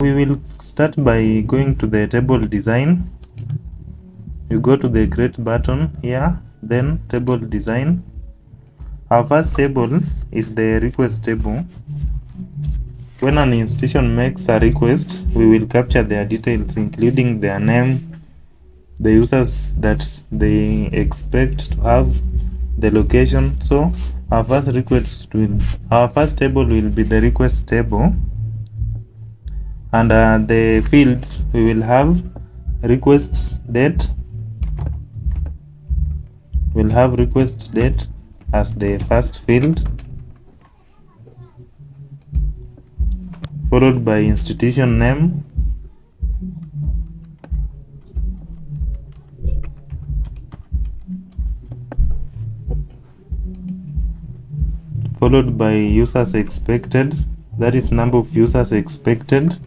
We will start by going to the table design. You go to the create button here, then table design. Our first table is the request table. When an institution makes a request, we will capture their details, including their name, the users that they expect to have, the location. So our first table will be the request table, and the fields we will have request date. We'll have request date as the first field, followed by institution name, followed by users expected, that is number of users expected,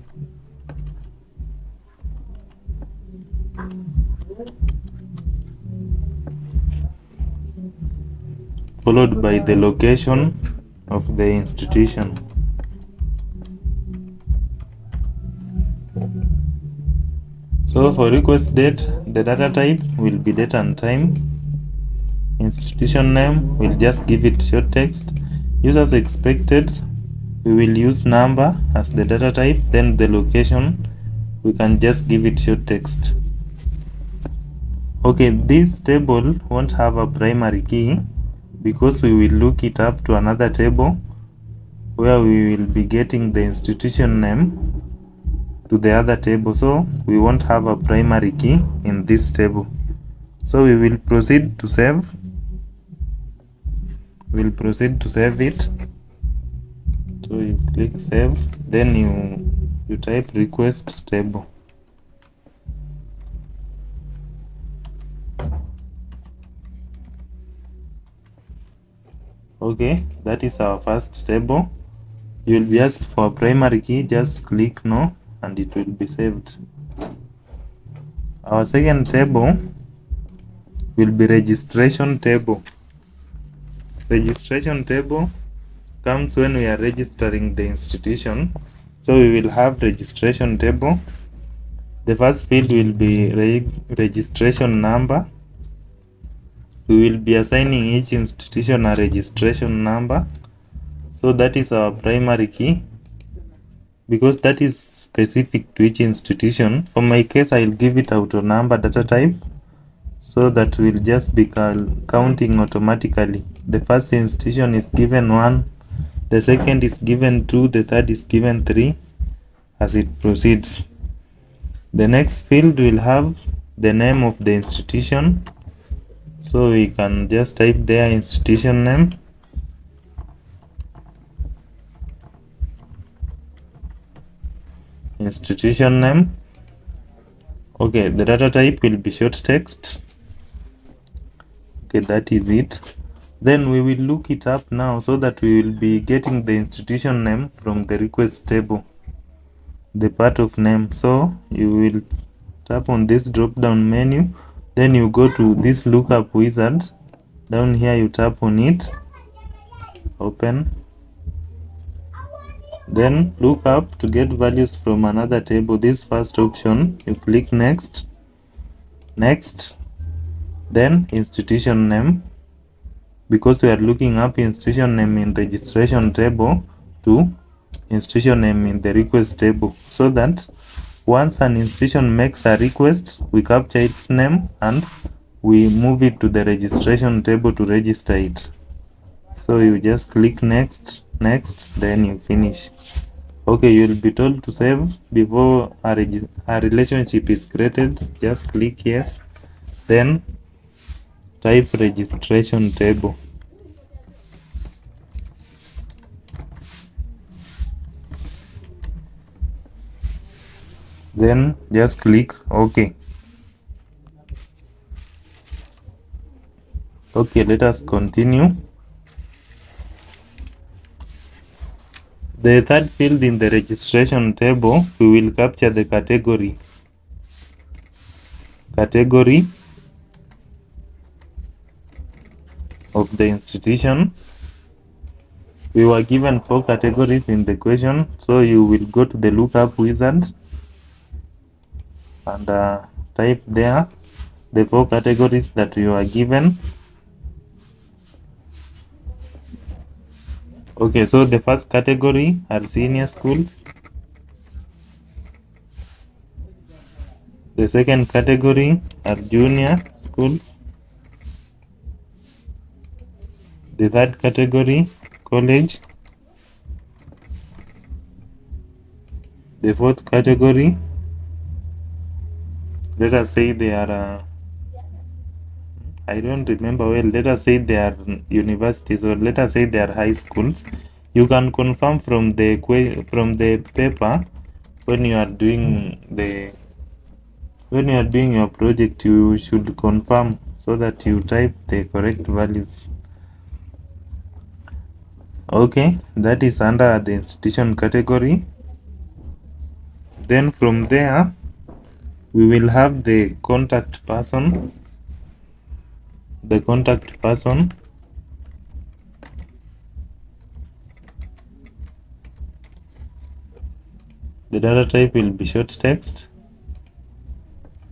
followed by the location of the institution. So for request date, the data type will be date and time. Institution name, we'll just give it short text. Users expected, we will use number as the data type. Then the location, we can just give it short text. Okay, this table won't have a primary key because we will look it up to another table where we will be getting the institution name to the other table. So we won't have a primary key in this table. So we will proceed to save. We'll proceed to save it. So you click save, then you type request table. Okay, that is our first table. You will be asked for a primary key, just click no and it will be saved. Our second table will be registration table. Registration table comes when we are registering the institution. So we will have registration table. The first field will be registration number. We will be assigning each institution a registration number. So that is our primary key, because that is specific to each institution. For my case, I'll give it auto number data type, so that will just be counting automatically. The first institution is given 1, the second is given 2, the third is given 3, as it proceeds. The next field will have the name of the institution. So we can just type there institution name. Institution name. Okay, the data type will be short text. Okay, that is it. Then we will look it up now so that we will be getting the institution name from the request table, the part of name. So you will tap on this drop down menu, then you go to this lookup wizard. Down here you tap on it, open, then look up to get values from another table. This first option, you click next, then institution name, because we are looking up institution name in registration table to institution name in the request table, so that once an institution makes a request, we capture its name and we move it to the registration table to register it. So you just click next, then you finish. Okay, you'll be told to save before a relationship is created. Just click yes, then type registration table. Then just click OK. Okay, let us continue. The third field in the registration table, we will capture the category of the institution. We were given 4 categories in the question, so you will go to the lookup wizard and type there the 4 categories that you are given. Okay, so the first category are senior schools. The second category are junior schools. The third category, college. The fourth category, let us say they are, I don't remember well, let us say they are universities, or let us say they are high schools. You can confirm from the paper when you are doing your project. You should confirm so that you type the correct values. Okay, that is under the institution category. Then from there we will have the contact person. The contact person, the data type will be short text.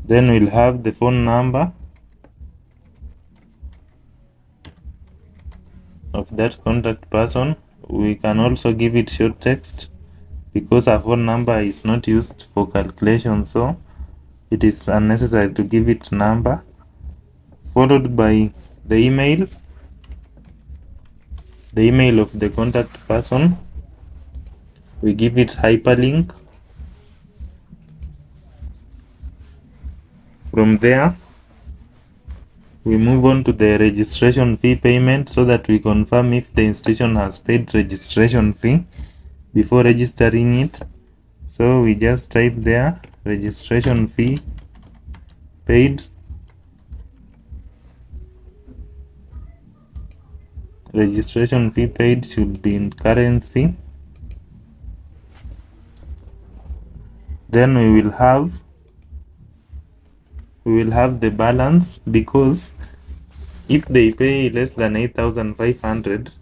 Then we'll have the phone number of that contact person. We can also give it short text because a phone number is not used for calculation, so it is unnecessary to give it number. Followed by the email of the contact person. We give it hyperlink. From there we move on to the registration fee payment, so that we confirm if the institution has paid registration fee before registering it. So we just type there registration fee paid. Registration fee paid should be in currency. Then we will have the balance, because if they pay less than 8,500,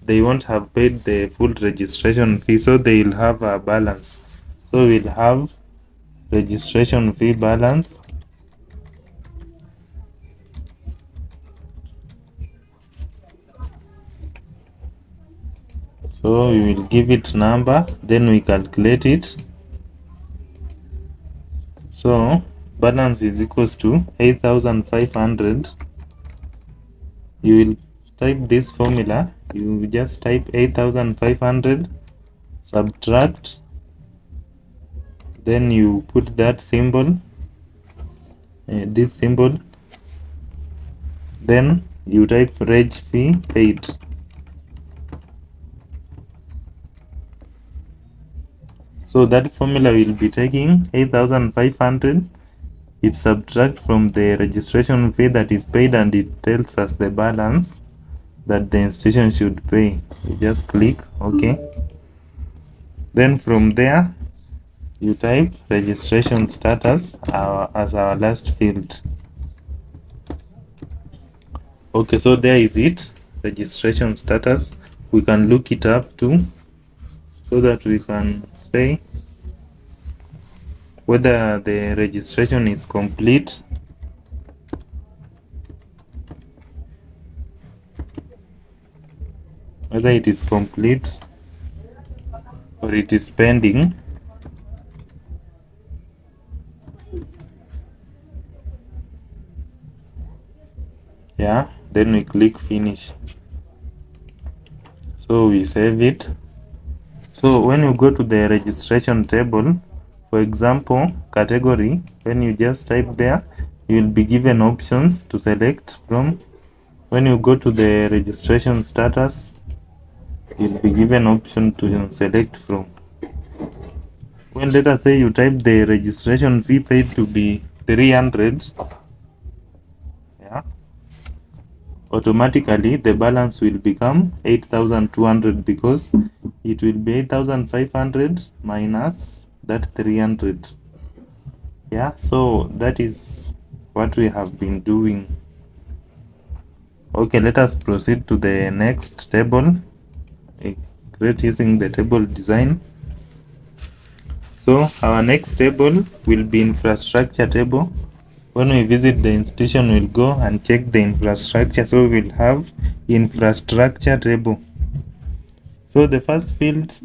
they won't have paid the full registration fee, so they will have a balance. So we'll have registration fee balance. So we will give it number, then we calculate it. So balance is equals to 8,500. You will type this formula. You just type 8,500 subtract, then you put that symbol, this symbol, then you type reg fee paid. So that formula will be taking 8,500. It subtract from the registration fee that is paid, and it tells us the balance that the institution should pay. You just click OK. Then from there you type registration status as our last field. Okay, so there is it, registration status. We can look it up too, so that we can say whether the registration is complete. Whether it is complete or it is pending. Yeah, then we click finish. So we save it. So when you go to the registration table, for example, category, when you just type there, you will be given options to select from. When you go to the registration status, you'll be given option to select from. When let us say you type the registration fee paid to be 300, yeah, automatically the balance will become 8,200, because it will be 8,500 minus that 300. Yeah, so that is what we have been doing. Okay, let us proceed to the next table. create using the table design. So our next table will be infrastructure table. When we visit the institution, we'll go and check the infrastructure. So we'll have infrastructure table. So the first field,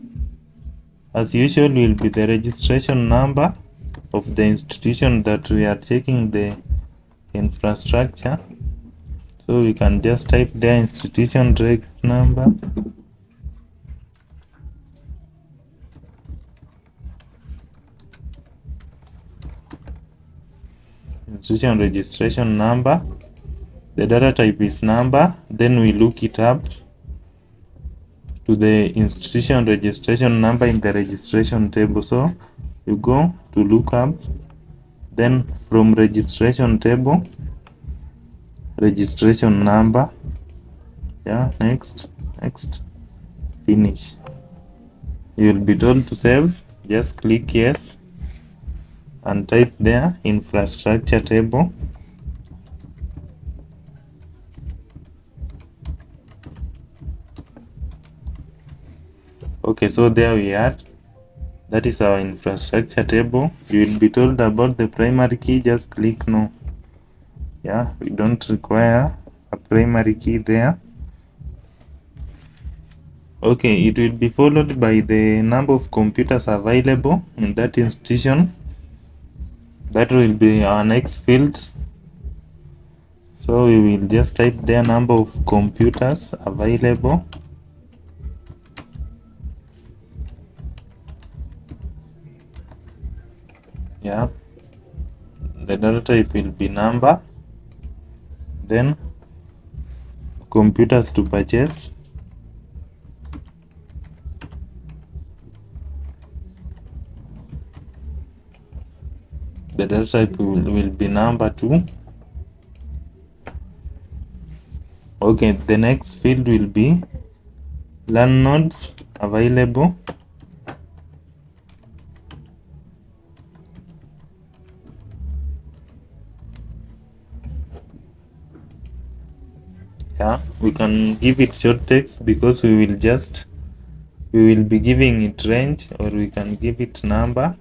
as usual, will be the registration number of the institution that we are checking the infrastructure. So we can just type their institution reg number. Institution registration number. The data type is number. Then we look it up to the institution registration number in the registration table. So you go to look up, then from registration table, registration number, yeah, next, finish. You will be told to save. Just click yes and type there infrastructure table. Okay, so there we are. That is our infrastructure table. You will be told about the primary key. Just click no. Yeah, we don't require a primary key there. Okay, it will be followed by the number of computers available in that institution. That will be our next field. So we will just type their number of computers available. Yeah, the data type will be number, then computers to purchase, the data type will be number 2. Okay, the next field will be learn nodes available. Yeah, we can give it short text because we will be giving it range, or we can give it number.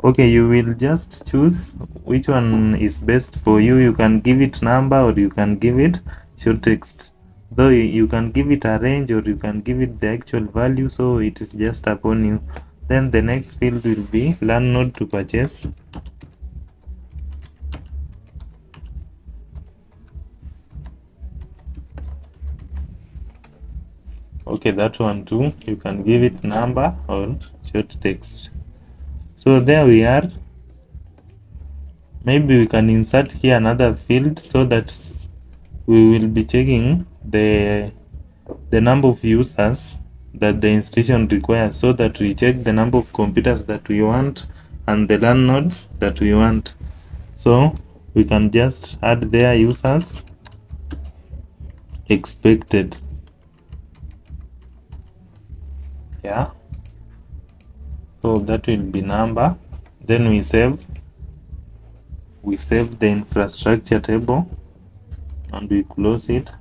Okay, you will just choose which one is best for you. You can give it number or you can give it short text. Though you can give it a range or you can give it the actual value, so it is just upon you. Then the next field will be learn node to purchase. Okay, that one too. You can give it number or short text. So there we are. Maybe we can insert here another field so that we will be checking the number of users that the institution requires, so that we check the number of computers that we want and the learn nodes that we want. So we can just add their users expected. Yeah, so that will be number. Then we save the infrastructure table and we close it.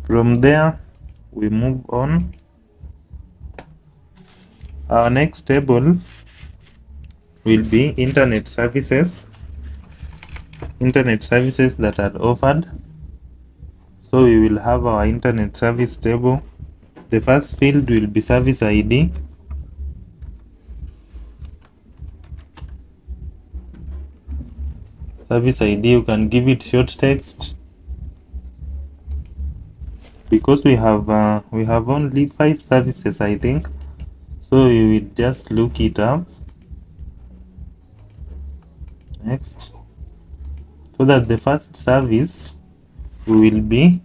From there we move on. Our next table will be internet services that are offered. So we will have our internet service table. The first field will be service ID. Service ID, you can give it short text because we have only 5 services, I think. So we will just look it up. Next, so that the first service will be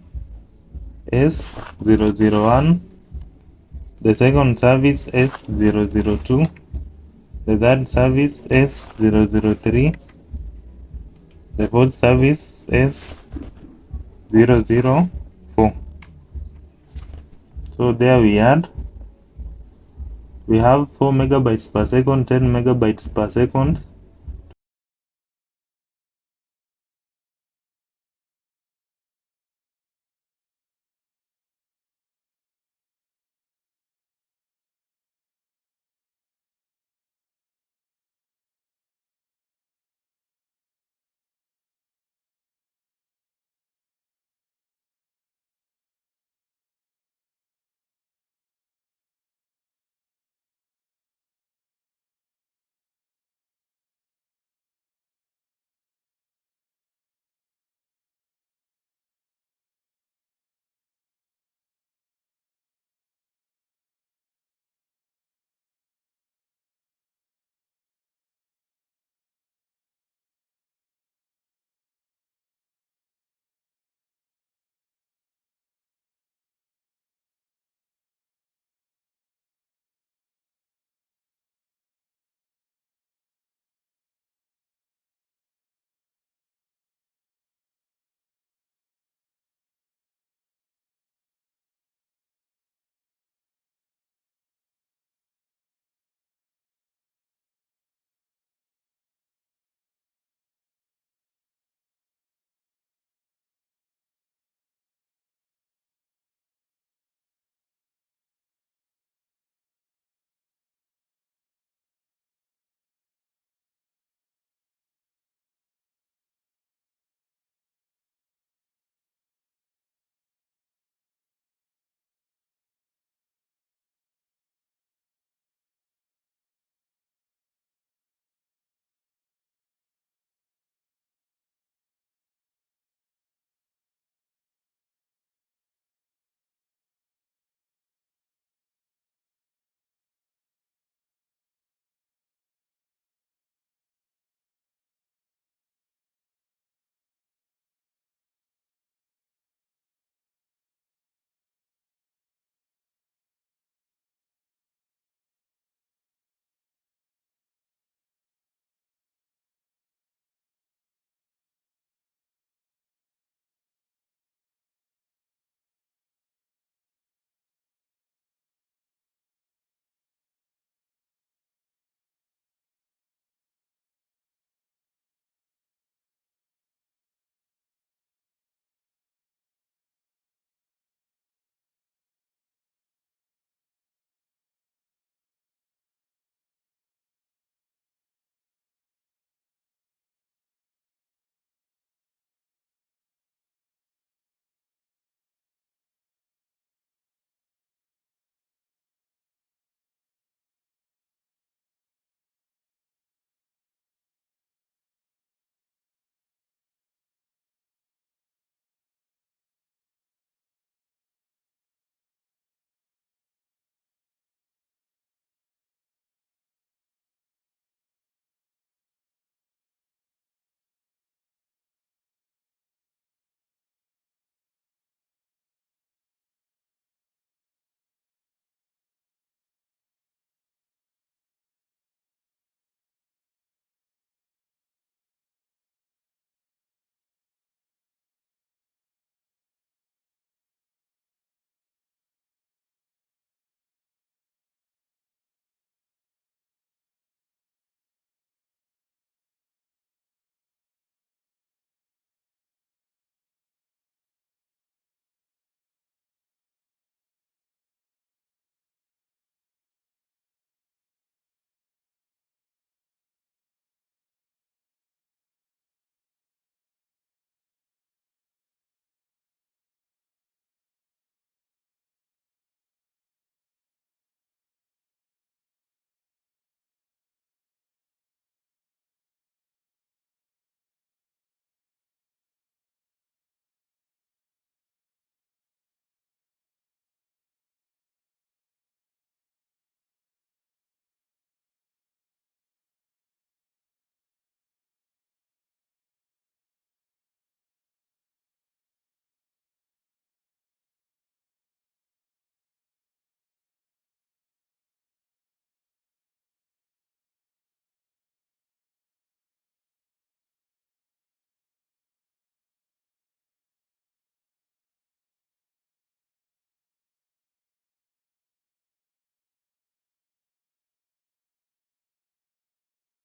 S001, the second service S002, the third service S003, the fourth service S004. So there we are. We have 4 megabytes per second, 10 megabytes per second,